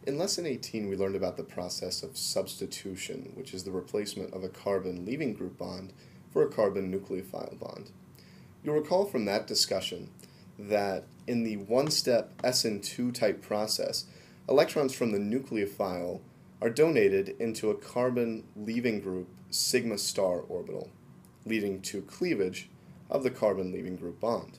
In Lesson 18, we learned about the process of substitution, which is the replacement of a carbon leaving group bond for a carbon nucleophile bond. You'll recall from that discussion that in the one-step SN2 type process, electrons from the nucleophile are donated into a carbon leaving group sigma star orbital, leading to cleavage of the carbon leaving group bond.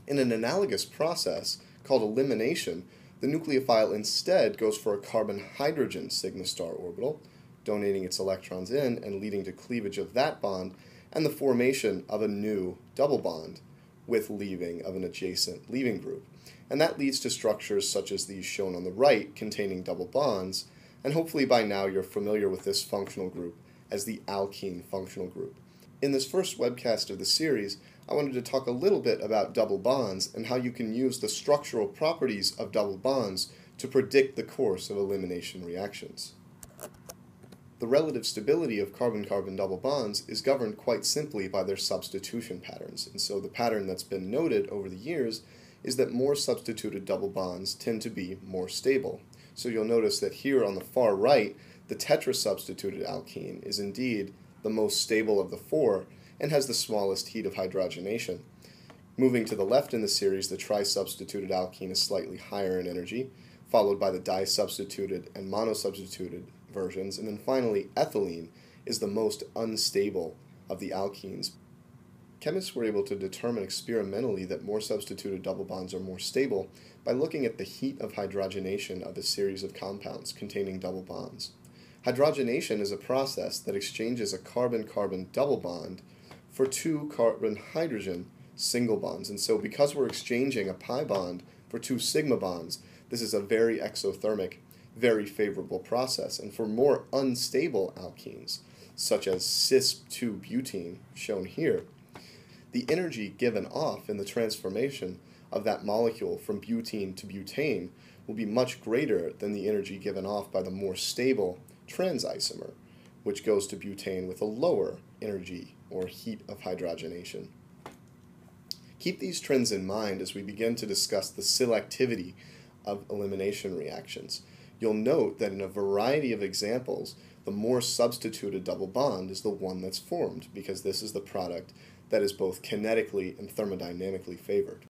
In an analogous process called elimination, the nucleophile instead goes for a carbon hydrogen sigma star orbital, donating its electrons in and leading to cleavage of that bond and the formation of a new double bond with leaving of an adjacent leaving group. And that leads to structures such as these shown on the right containing double bonds, and hopefully by now you're familiar with this functional group as the alkene functional group. In this first webcast of the series, I wanted to talk a little bit about double bonds and how you can use the structural properties of double bonds to predict the course of elimination reactions. The relative stability of carbon-carbon double bonds is governed quite simply by their substitution patterns, and so the pattern that's been noted over the years is that more substituted double bonds tend to be more stable. So you'll notice that here on the far right, the tetrasubstituted alkene is indeed the most stable of the four and has the smallest heat of hydrogenation. Moving to the left in the series, the trisubstituted alkene is slightly higher in energy, followed by the disubstituted and monosubstituted versions, and then finally ethylene is the most unstable of the alkenes. Chemists were able to determine experimentally that more substituted double bonds are more stable by looking at the heat of hydrogenation of a series of compounds containing double bonds. Hydrogenation is a process that exchanges a carbon-carbon double bond for two carbon-hydrogen single bonds, and so because we're exchanging a pi bond for two sigma bonds, this is a very exothermic, very favorable process. And for more unstable alkenes, such as cis-2-butene, shown here, the energy given off in the transformation of that molecule from butene to butane will be much greater than the energy given off by the more stable trans isomer, which goes to butane with a lower energy or heat of hydrogenation. Keep these trends in mind as we begin to discuss the selectivity of elimination reactions. You'll note that in a variety of examples, the more substituted double bond is the one that's formed, because this is the product that is both kinetically and thermodynamically favored.